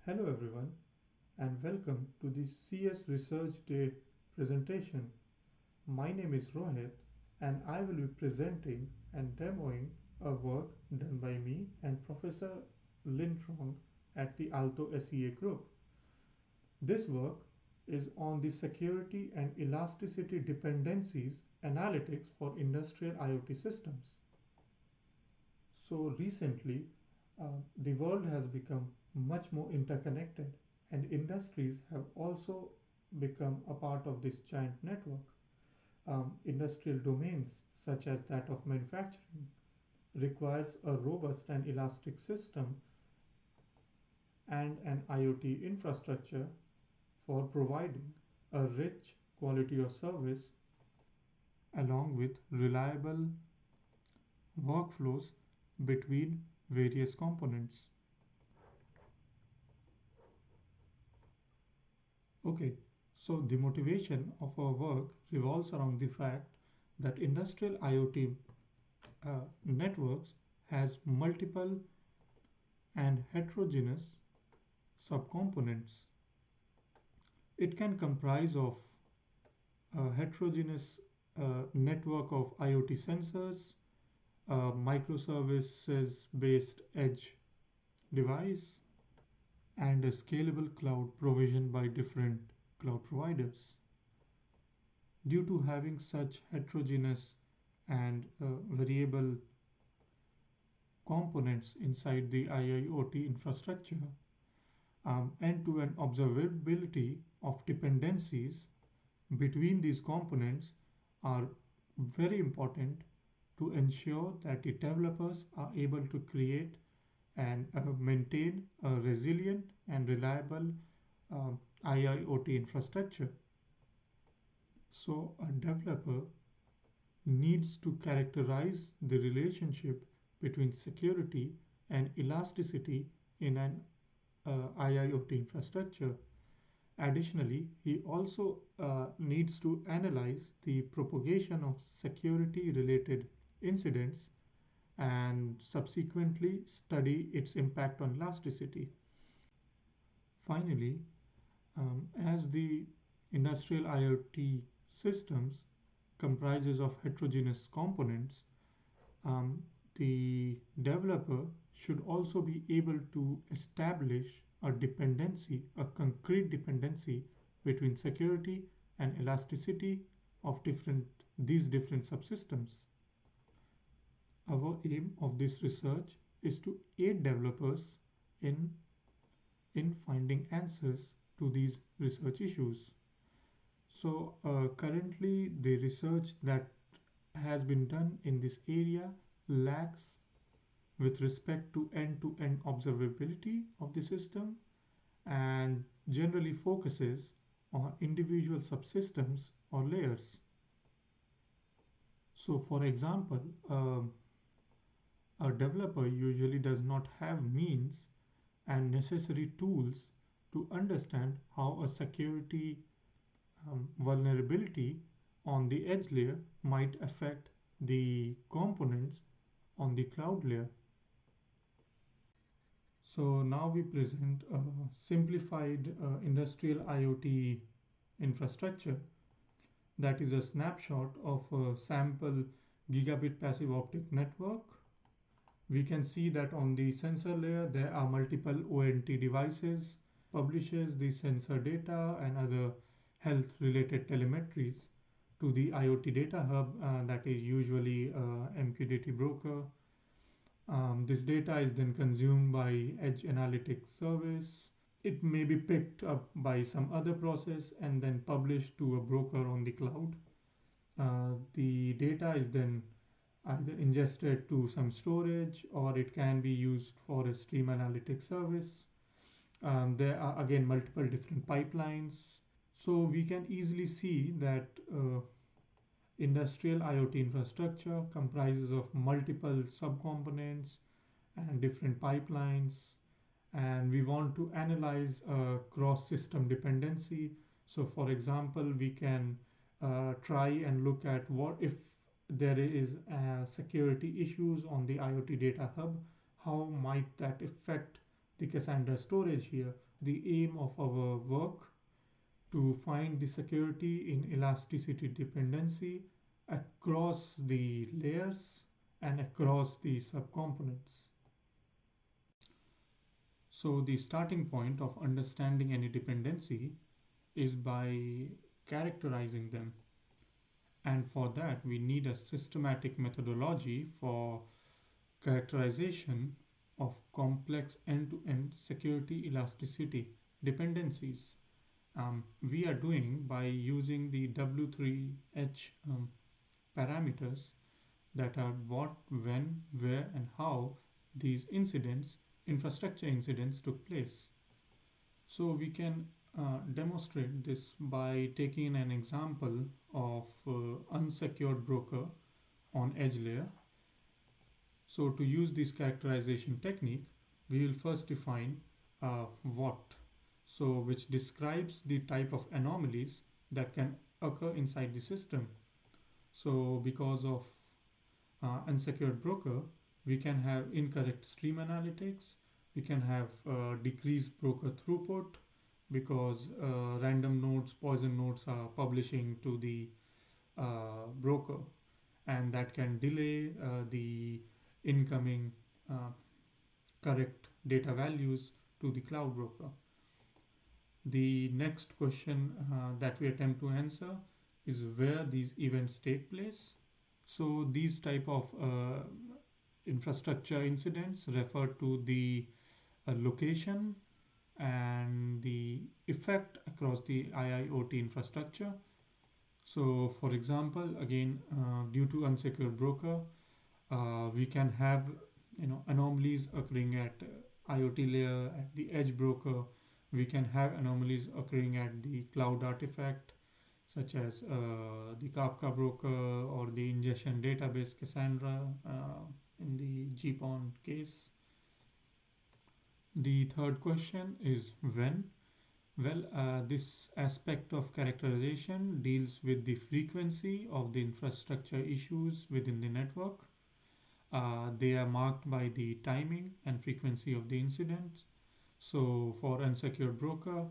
Hello everyone and welcome to the CS Research Day presentation. My name is Rohit and I will be presenting and demoing a work done by me and Professor Lin Trong at the Aalto SEA group. This work is on the security and elasticity dependencies analytics for industrial IoT systems. So recently, the world has become much more interconnected, and industries have also become a part of this giant network. Industrial domains, such as that of manufacturing, requires a robust and elastic system and an IoT infrastructure for providing a rich quality of service along with reliable workflows between various components. Okay, so the motivation of our work revolves around the fact that industrial IoT networks has multiple and heterogeneous subcomponents. It can comprise of a heterogeneous network of IoT sensors, a microservices based edge device, and a scalable cloud provisioned by different cloud providers. Due to having such heterogeneous and variable components inside the IIoT infrastructure, end-to-end observability of dependencies between these components are very important to ensure that the developers are able to create and maintain a resilient and reliable IIoT infrastructure. So, a developer needs to characterize the relationship between security and elasticity in an IIoT infrastructure. Additionally, he also needs to analyze the propagation of security related incidents and subsequently study its impact on elasticity. Finally, as the industrial IoT systems comprises of heterogeneous components, um, the developer should also be able to establish a dependency, a concrete dependency between security and elasticity of these different subsystems. Our aim of this research is to aid developers in, in finding answers to these research issues. So, currently, the research that has been done in this area lacks with respect to end observability of the system and generally focuses on individual subsystems or layers. So, for example, a developer usually does not have means and necessary tools to understand how a security vulnerability on the edge layer might affect the components on the cloud layer. So now we present a simplified industrial IoT infrastructure that is a snapshot of a sample gigabit passive optic network. We can see that on the sensor layer there are multiple ONT devices, publishes the sensor data and other health related telemetries to the IoT data hub that is usually MQTT broker. This data is then consumed by Edge Analytics service. It may be picked up by some other process and then published to a broker on the cloud. The data is then either ingested to some storage or it can be used for a stream analytics service. There are again multiple different pipelines. So we can easily see that industrial IoT infrastructure comprises of multiple subcomponents and different pipelines, and we want to analyze cross system dependency. So, for example, we can try and look at what if there is security issues on the IoT data hub, how might that affect the Cassandra storage here. The aim of our work to find the security in elasticity dependency across the layers and across the subcomponents. So the starting point of understanding any dependency is by characterizing them. And for that, we need a systematic methodology for characterization of complex end-to-end security elasticity dependencies. We are doing by using the W3H parameters that are what, when, where, and how these incidents, infrastructure incidents, took place. So we can demonstrate this by taking an example of unsecured broker on edge layer. So to use this characterization technique, we will first define what, so which describes the type of anomalies that can occur inside the system. So because of unsecured broker, we can have incorrect stream analytics, we can have decreased broker throughput because random nodes, poison nodes are publishing to the broker, and that can delay the incoming correct data values to the cloud broker. The next question that we attempt to answer is where these events take place. So these type of infrastructure incidents refer to the location and the effect across the IIoT infrastructure. So for example, again, due to unsecured broker, we can have anomalies occurring at IoT layer, at the edge broker. We can have anomalies occurring at the cloud artifact, such as the Kafka broker or the ingestion database Cassandra in the GPON case. The third question is when. Well, this aspect of characterization deals with the frequency of the infrastructure issues within the network. They are marked by the timing and frequency of the incidents. So for unsecured broker,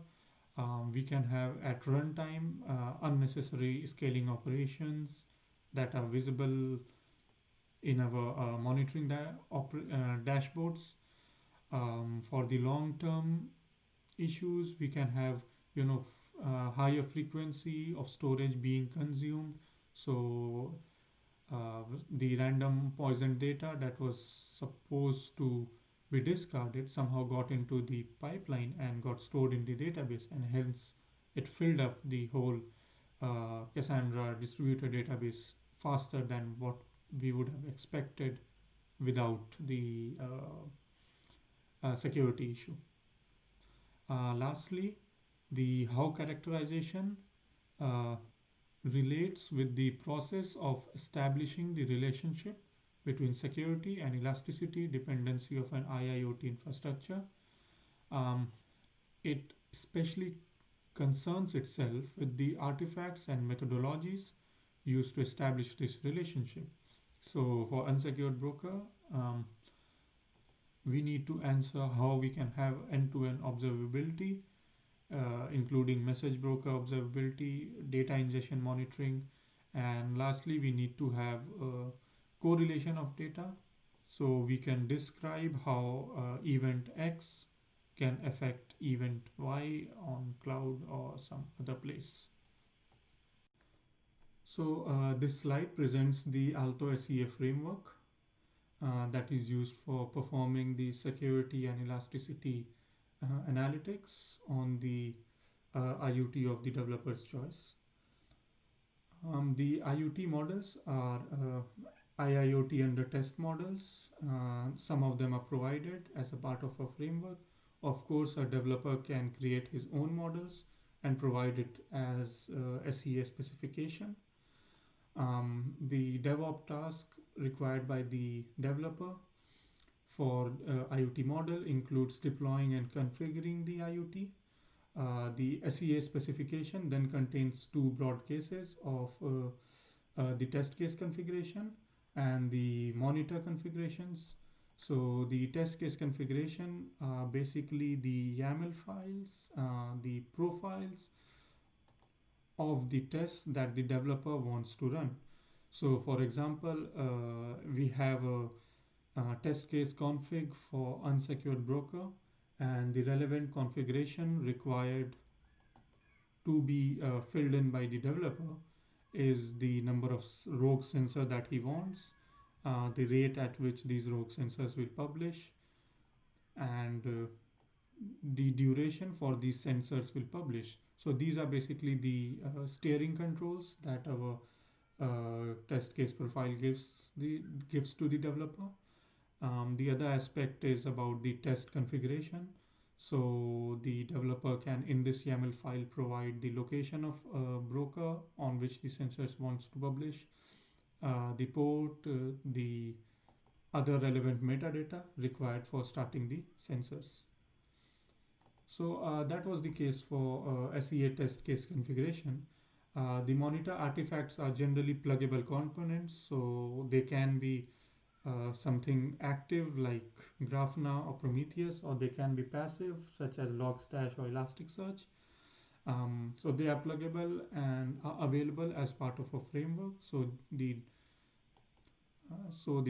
we can have at runtime unnecessary scaling operations that are visible in our monitoring dashboards. For the long term issues, we can have higher frequency of storage being consumed. So the random poison data that was supposed to be discarded somehow got into the pipeline and got stored in the database, and hence it filled up the whole Cassandra distributed database faster than what we would have expected without the security issue. Lastly, the how characterization uh, relates with the process of establishing the relationship between security and elasticity dependency of an IIoT infrastructure. Um, it especially concerns itself with the artifacts and methodologies used to establish this relationship. So, for unsecured broker, we need to answer how we can have end-to-end observability, including message broker observability, data ingestion monitoring, and lastly, we need to have a correlation of data. So we can describe how event X can affect event Y on cloud or some other place. So this slide presents the Aalto SEA framework that is used for performing the security and elasticity analytics on the IoT of the developer's choice. The IoT models are IIoT under test models. Some of them are provided as a part of a framework. Of course, a developer can create his own models and provide it as SEA specification. The DevOps task required by the developer for IoT model includes deploying and configuring the IoT. The SEA specification then contains two broad cases of the test case configuration and the monitor configurations. So the test case configuration, basically the YAML files, the profiles of the test that the developer wants to run. So for example, we have a test case config for unsecured broker, and the relevant configuration required to be filled in by the developer is the number of rogue sensor that he wants, the rate at which these rogue sensors will publish, and the duration for these sensors will publish. So these are basically the steering controls that our test case profile gives to the developer. The other aspect is about the test configuration. So the developer can, in this YAML file, provide the location of broker on which the sensors wants to publish, the port, the other relevant metadata required for starting the sensors. So that was the case for SEA test case configuration. The monitor artifacts are generally pluggable components, so they can be something active like Grafana or Prometheus, or they can be passive such as Logstash or Elasticsearch. So they are pluggable and are available as part of a framework. So the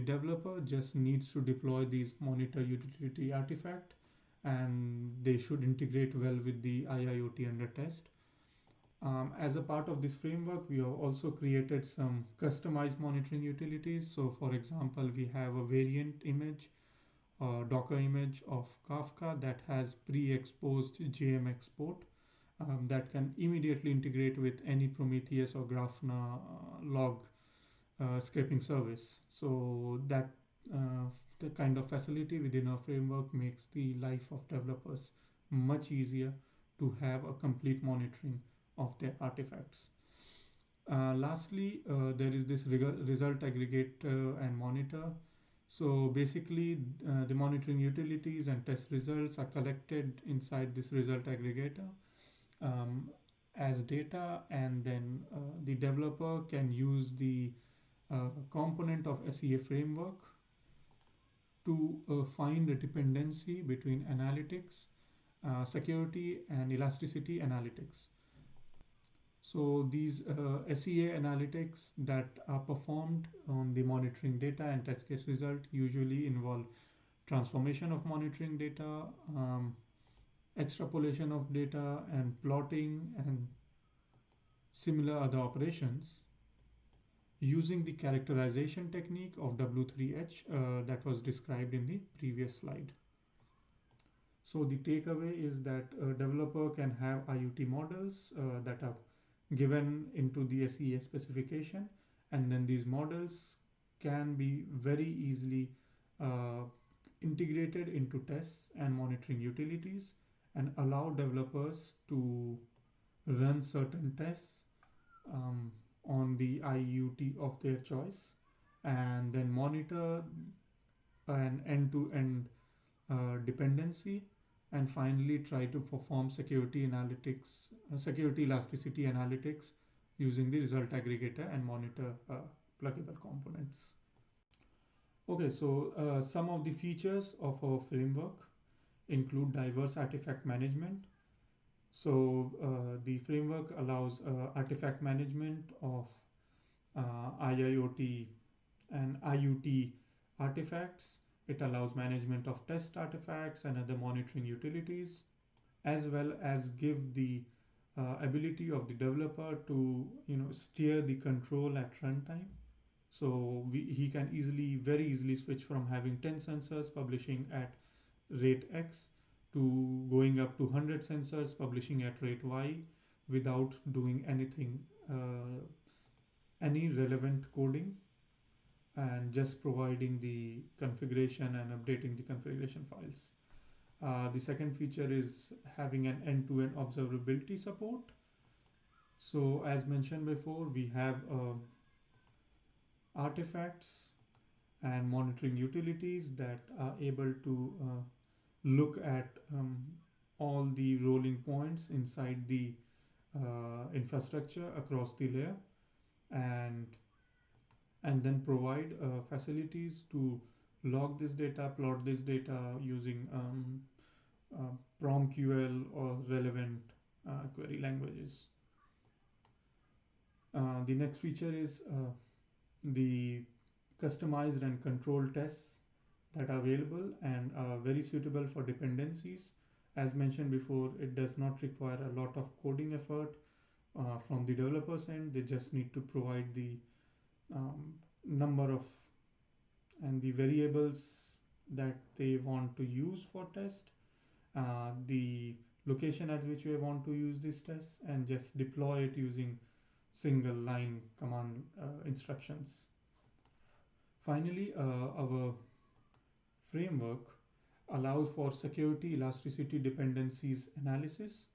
developer just needs to deploy these monitor utility artifact, and they should integrate well with the IIoT under test. As a part of this framework, we have also created some customized monitoring utilities. So for example, we have a variant image, Docker image of Kafka that has pre-exposed JM export that can immediately integrate with any Prometheus or Grafana log scraping service. So that the kind of facility within our framework makes the life of developers much easier to have a complete monitoring of their artifacts. Lastly, there is this result aggregator and monitor. So basically, the monitoring utilities and test results are collected inside this result aggregator um, as data, and then the developer can use the component of SEA framework to find a dependency between analytics, security, and elasticity analytics. So these SEA analytics that are performed on the monitoring data and test case result usually involve transformation of monitoring data, extrapolation of data, and plotting and similar other operations using the characterization technique of W3H that was described in the previous slide. So the takeaway is that a developer can have IoT models that are given into the SEA specification, and then these models can be very easily uh, integrated into tests and monitoring utilities and allow developers to run certain tests um, on the IoT of their choice, and then monitor an end-to-end dependency, and finally try to perform security elasticity analytics using the result aggregator and monitor pluggable components. Okay, so some of the features of our framework include diverse artifact management. So the framework allows artifact management of IIoT and IoT artifacts. It allows management of test artifacts and other monitoring utilities, as well as give the ability of the developer to steer the control at runtime. So he can very easily switch from having 10 sensors publishing at rate X to going up to 100 sensors publishing at rate Y without doing any relevant coding, and just providing the configuration and updating the configuration files. The second feature is having an end-to-end observability support. So as mentioned before, we have artifacts and monitoring utilities that are able to look at all the rolling points inside the infrastructure across the layer, and then provide facilities to log this data, plot this data using uh, PromQL or relevant query languages. The next feature is the customized and controlled tests that are available and are very suitable for dependencies. As mentioned before, it does not require a lot of coding effort from the developer's end. They just need to provide the number of and the variables that they want to use for test, the location at which we want to use this test, and just deploy it using single line command instructions. Finally, our framework allows for security elasticity dependencies analysis.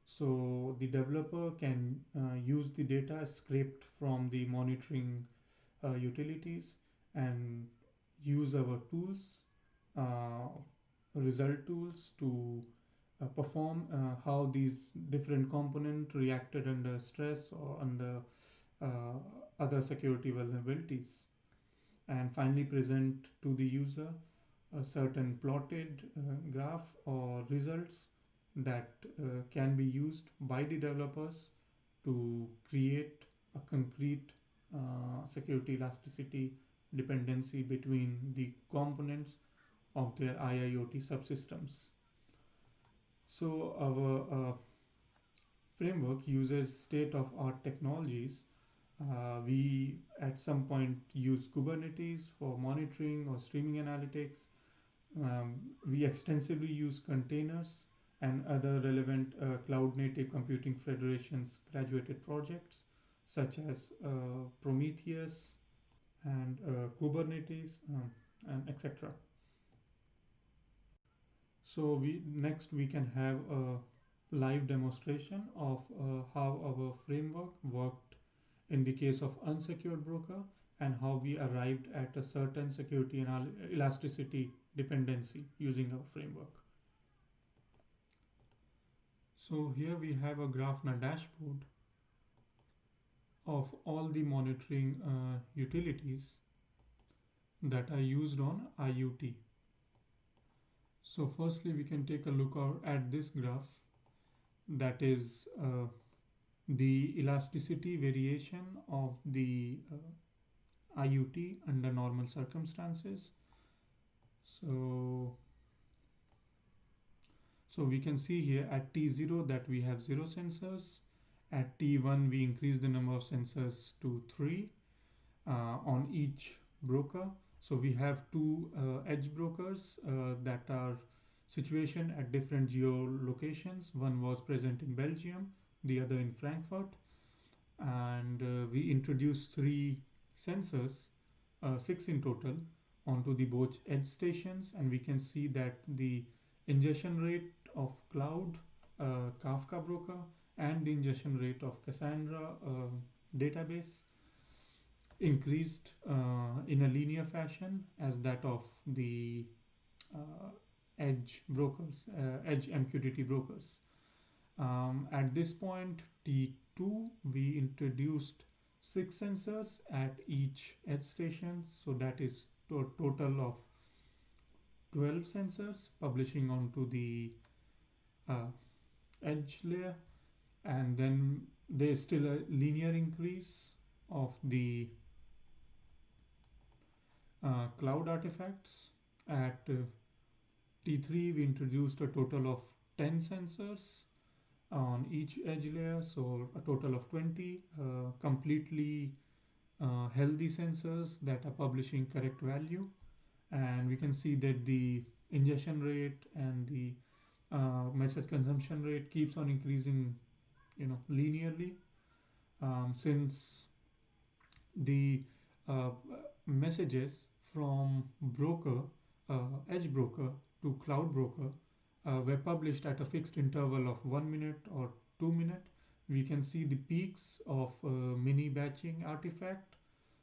So the developer can use the data scraped from the monitoring utilities and use our tools, uh, result tools to perform how these different components reacted under stress or under uh, other security vulnerabilities, and finally present to the user a certain plotted graph or results that can be used by the developers to create a concrete security elasticity dependency between the components of their IIoT subsystems. So our framework uses state-of-art technologies. We at some point use Kubernetes for monitoring or streaming analytics. We extensively use containers and other relevant Cloud Native Computing Federation's graduated projects such as Prometheus and Kubernetes and etc. So we can have a live demonstration of how our framework worked in the case of unsecured broker and how we arrived at a certain security and elasticity dependency using our framework. So here we have a Grafana dashboard of all the monitoring utilities that are used on IoT. So firstly we can take a look at this graph, that is the elasticity variation of the IoT under normal circumstances. So we can see here at T0 that we have 0 sensors. At T1 we increase the number of sensors to 3 on each broker. So we have two edge brokers that are situated at different geolocations. One was present in Belgium, the other in Frankfurt. And we introduced 3 sensors, 6 in total, onto the both edge stations, and we can see that the ingestion rate of cloud Kafka broker and the ingestion rate of Cassandra database increased in a linear fashion as that of the uh, edge brokers, edge MQTT brokers. At this point, T2, we introduced 6 sensors at each edge station, so that is a total of 12 sensors publishing onto the uh, edge layer, and then there is still a linear increase of the cloud artifacts. At T3, we introduced a total of 10 sensors on each edge layer, so a total of 20 completely healthy sensors that are publishing correct value. And we can see that the ingestion rate and the message consumption rate keeps on increasing, linearly, since the uh, messages from broker, edge broker to cloud broker were published at a fixed interval of 1 minute or 2 minutes. We can see the peaks of mini batching artifact.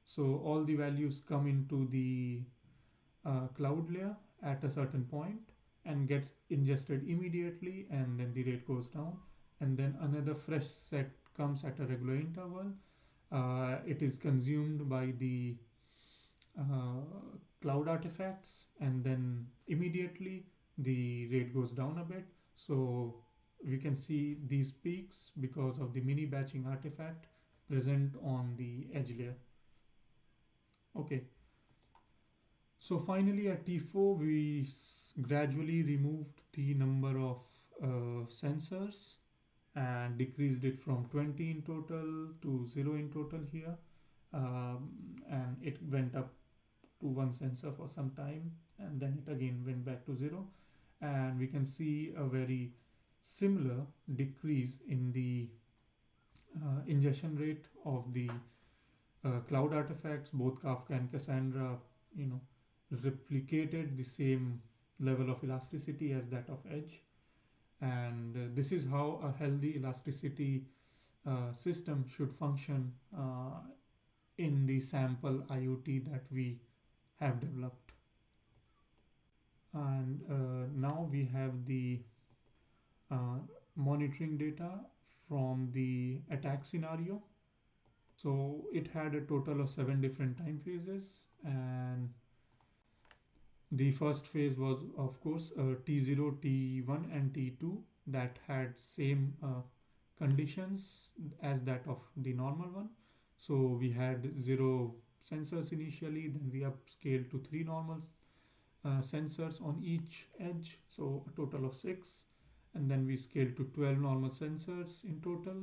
So all the values come into the cloud layer at a certain point and gets ingested immediately, and then the rate goes down, and then another fresh set comes at a regular interval. It is consumed by the uh, cloud artifacts, and then immediately the rate goes down a bit. So we can see these peaks because of the mini batching artifact present on the edge layer. Okay, so finally at T4 we gradually removed the number of sensors and decreased it from 20 in total to 0 in total here, and it went up to one sensor for some time, and then it again went back to 0, and we can see a very similar decrease in the ingestion rate of the cloud artifacts. Both Kafka and Cassandra, you know, replicated the same level of elasticity as that of edge, and this is how a healthy elasticity system should function in the sample IoT that we have developed. And now we have the uh, monitoring data from the attack scenario. So it had a total of 7 different time phases, and the first phase was, of course, T0, T1, and T2 that had same conditions as that of the normal one. So we had 0 sensors initially, then we upscaled to 3 normal sensors on each edge, so a total of 6, and then we scaled to 12 normal sensors in total,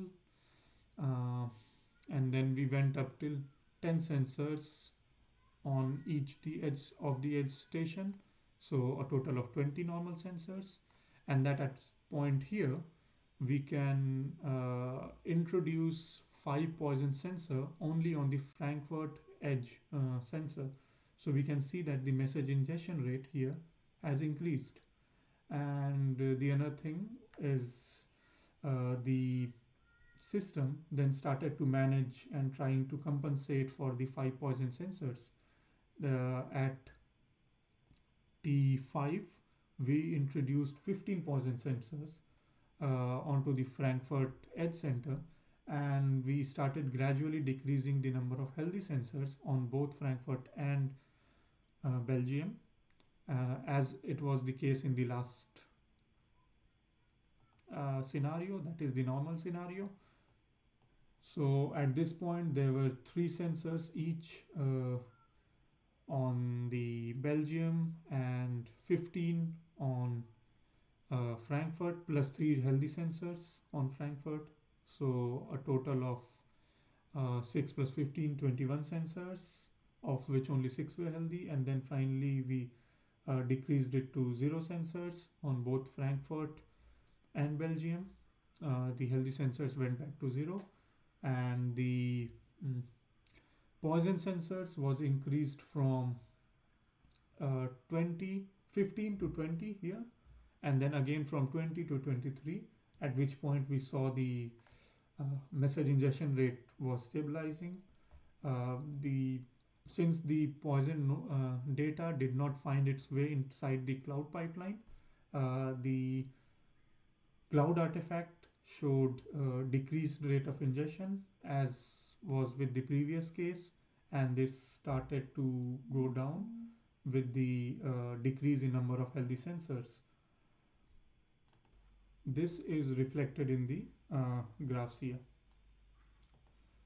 uh, and then we went up till 10 sensors on each the edge of the edge station, so a total of 20 normal sensors, and that at point here we can introduce 5 poison sensor only on the Frankfurt edge sensor. So we can see that the message ingestion rate here has increased. And the another thing is the system then started to manage and trying to compensate for the 5 poison sensors. At T5, we introduced 15 poison sensors onto the Frankfurt Edge Center, and we started gradually decreasing the number of healthy sensors on both Frankfurt and Belgium, as it was the case in the last scenario, that is the normal scenario. So at this point, there were 3 sensors each on the Belgium and 15 on Frankfurt, plus 3 healthy sensors on Frankfurt. So a total of 6 plus 15, 21 sensors, of which only 6 were healthy. And then finally, we decreased it to 0 sensors on both Frankfurt and Belgium. The healthy sensors went back to 0, and the mm, poison sensors was increased from 20, 15 to 20 here, and then again from 20 to 23, at which point we saw the message ingestion rate was stabilizing. The Since the poison data did not find its way inside the cloud pipeline, the cloud artifact showed decreased rate of ingestion as was with the previous case, and this started to go down with the decrease in number of healthy sensors. This is reflected in the graphs here.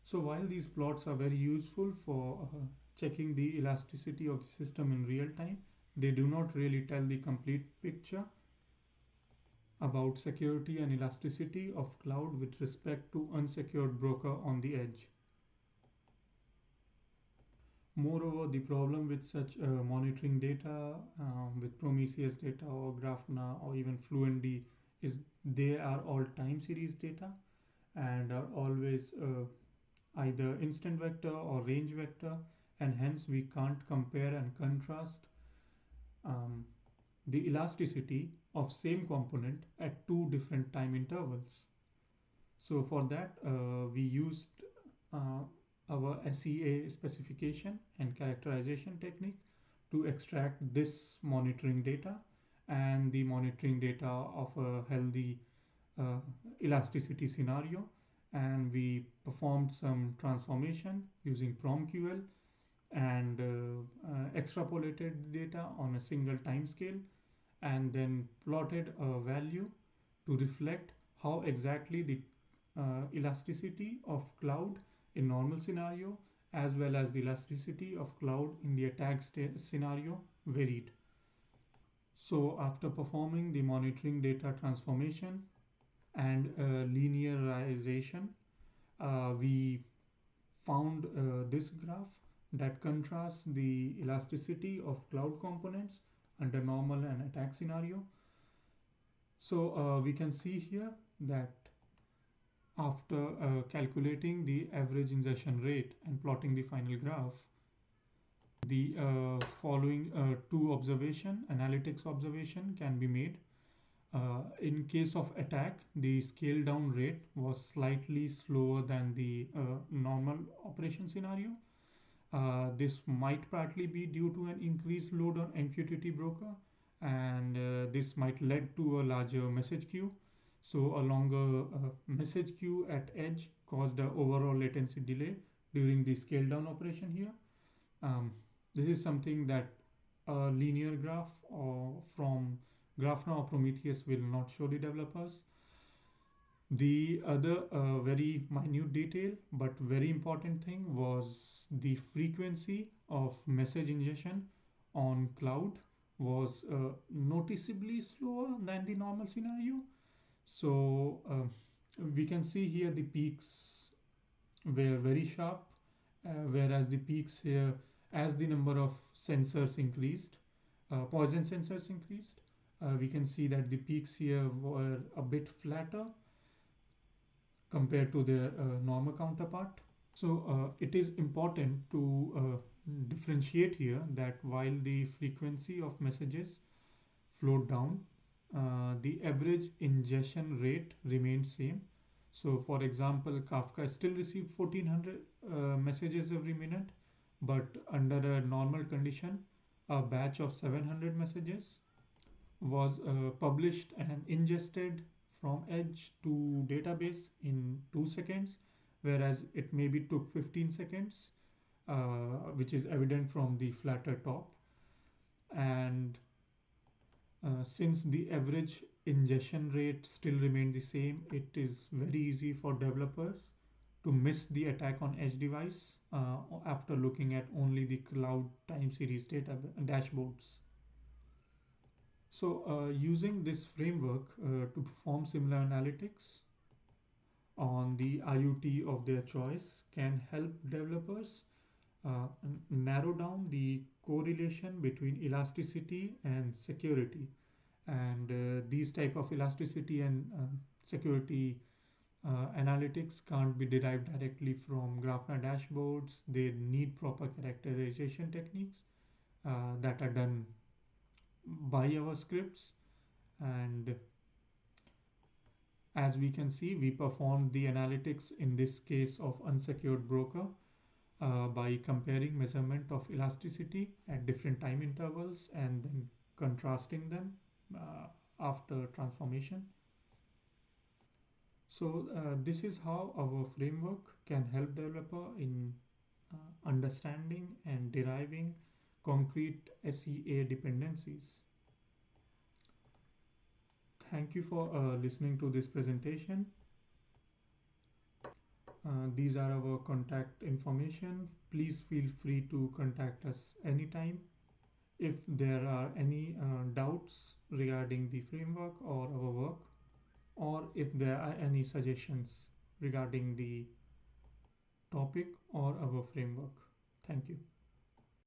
So while these plots are very useful for checking the elasticity of the system in real time, they do not really tell the complete picture about security and elasticity of cloud with respect to unsecured broker on the edge. Moreover, the problem with such monitoring data, with Prometheus data or Grafana or even Fluentd, is they are all time series data and are always either instant vector or range vector, and hence we can't compare and contrast um, the elasticity of same component at 2 different time intervals. So for that, we used uh, our SEA specification and characterization technique to extract this monitoring data and the monitoring data of a healthy uh, elasticity scenario, and we performed some transformation using PromQL and extrapolated data on a single time scale, and then plotted a value to reflect how exactly the elasticity of cloud in normal scenario as well as the elasticity of cloud in the attack scenario varied. So after performing the monitoring data transformation and linearization, we found this graph that contrasts the elasticity of cloud components under normal and attack scenario. So we can see here that after calculating the average ingestion rate and plotting the final graph, the following two analytics observation can be made. In case of attack, the scale down rate was slightly slower than the normal operation scenario. This might partly be due to an increased load on MQTT broker, and this might lead to a larger message queue. So a longer message queue at edge caused the overall latency delay during the scale down operation here. Um, this is something that a linear graph or from Grafana or Prometheus will not show the developers. The other very minute detail but very important thing was the frequency of message ingestion on cloud was noticeably slower than the normal scenario. So we can see here the peaks were very sharp, whereas the peaks here, as the number of sensors increased, poison sensors increased, we can see that the peaks here were a bit flatter compared to their normal counterpart. So it is important to differentiate here that while the frequency of messages flowed down, the average ingestion rate remained same. So for example, Kafka still received 1400 messages every minute, but under a normal condition, a batch of 700 messages was published and ingested from edge to database in 2 seconds, whereas it maybe took 15 seconds, which is evident from the flatter top. And since the average ingestion rate still remained the same, it is very easy for developers to miss the attack on edge device after looking at only the cloud time series data dashboards. So using this framework to perform similar analytics on the IoT of their choice can help developers narrow down the correlation between elasticity and security. And these type of elasticity and security analytics can't be derived directly from Grafana dashboards. They need proper characterization techniques that are done by our scripts. And as we can see, we performed the analytics in this case of unsecured broker by comparing measurement of elasticity at different time intervals and then contrasting them after transformation. So this is how our framework can help developer in understanding and deriving concrete SEA dependencies. Thank you for listening to this presentation. These are our contact information. Please feel free to contact us anytime if there are any doubts regarding the framework or our work, or if there are any suggestions regarding the topic or our framework. Thank you.